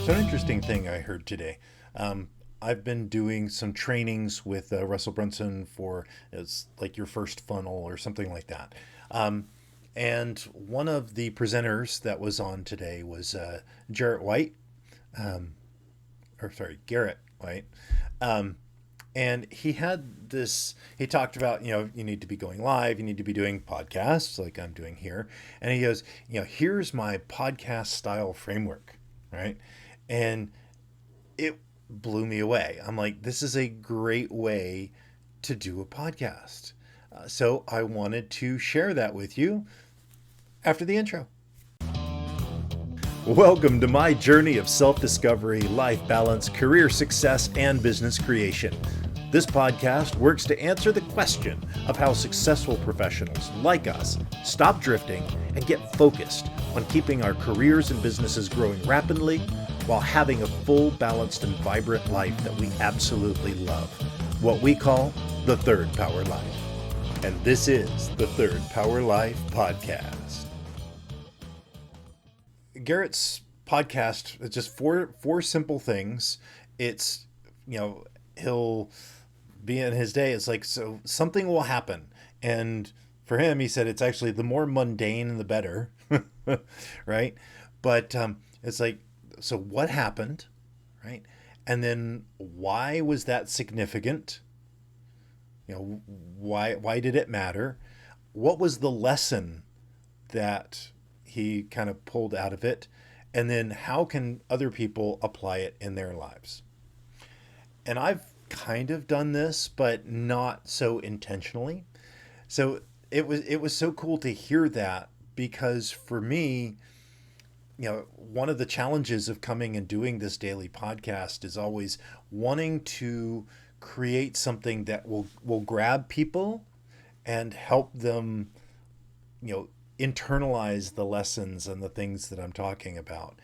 So an interesting thing I heard today. I've been doing some trainings with Russel Brunson for it's like your first funnel or something like that. And one of the presenters that was on today was Garrett White, Garrett White. And he had this, he talked about, you need to be going live, you need to be doing podcasts like I'm doing here. And he goes, here's my podcast style framework, right? And it blew me away. I'm like, this is a great way to do a podcast. So I wanted to share that with you after the intro. Welcome to my journey of self-discovery, life balance, career success, and business creation. This podcast works to answer the question of how successful professionals like us stop drifting and get focused on keeping our careers and businesses growing rapidly while having a full, balanced, and vibrant life that we absolutely love. What we call the Third Power Life. And this is the Third Power Life Podcast. Garrett's podcast is just four simple things. It's, he'll be in his day. It's like, so something will happen. And for him, he said, it's actually the more mundane, the better. Right. But it's like, so what happened? Right. And then why was that significant? Why did it matter? What was the lesson that he kind of pulled out of it? And then how can other people apply it in their lives? And I've kind of done this, but not so intentionally. So it was so cool to hear that, because for me, one of the challenges of coming and doing this daily podcast is always wanting to create something that will grab people and help them, internalize the lessons and the things that I'm talking about.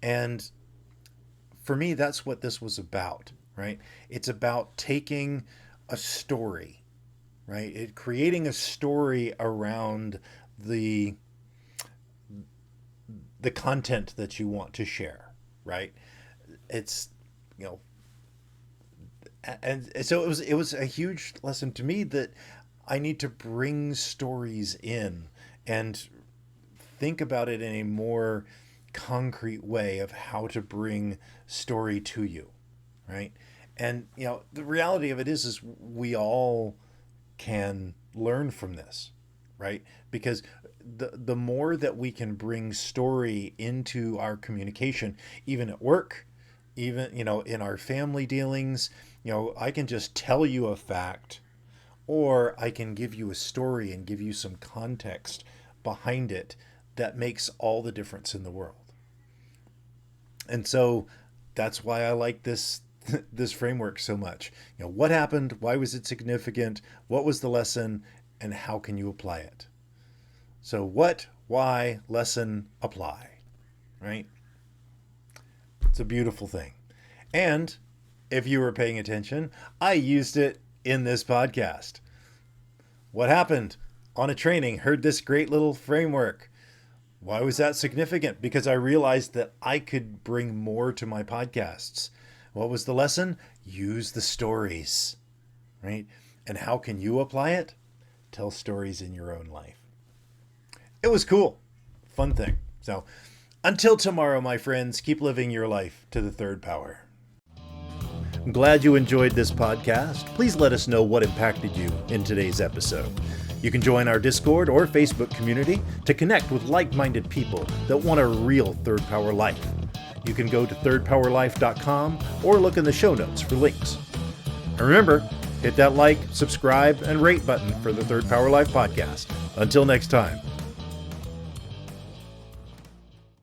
And for me, that's what this was about, right? It's about taking a story, right? Creating a story around the content that you want to share, right? It's, and so it was a huge lesson to me that I need to bring stories in and think about it in a more concrete way of how to bring story to you, right? And, the reality of it is we all can learn from this, right? Because the more that we can bring story into our communication, even at work, even, in our family dealings, I can just tell you a fact, or I can give you a story and give you some context behind it that makes all the difference in the world. And so that's why I like this framework so much. What happened? Why was it significant? What was the lesson? And how can you apply it? So what, why, lesson, apply, right? It's a beautiful thing. And if you were paying attention, I used it in this podcast. What happened? On a training, heard this great little framework. Why was that significant? Because I realized that I could bring more to my podcasts. What was the lesson? Use the stories, right? And how can you apply it? Tell stories in your own life. It was cool. Fun thing. So until tomorrow, my friends, keep living your life to the third power. I'm glad you enjoyed this podcast. Please let us know what impacted you in today's episode. You can join our Discord or Facebook community to connect with like-minded people that want a real Third Power life. You can go to thirdpowerlife.com or look in the show notes for links. And remember, hit that like, subscribe, and rate button for the Third Power Life podcast. Until next time.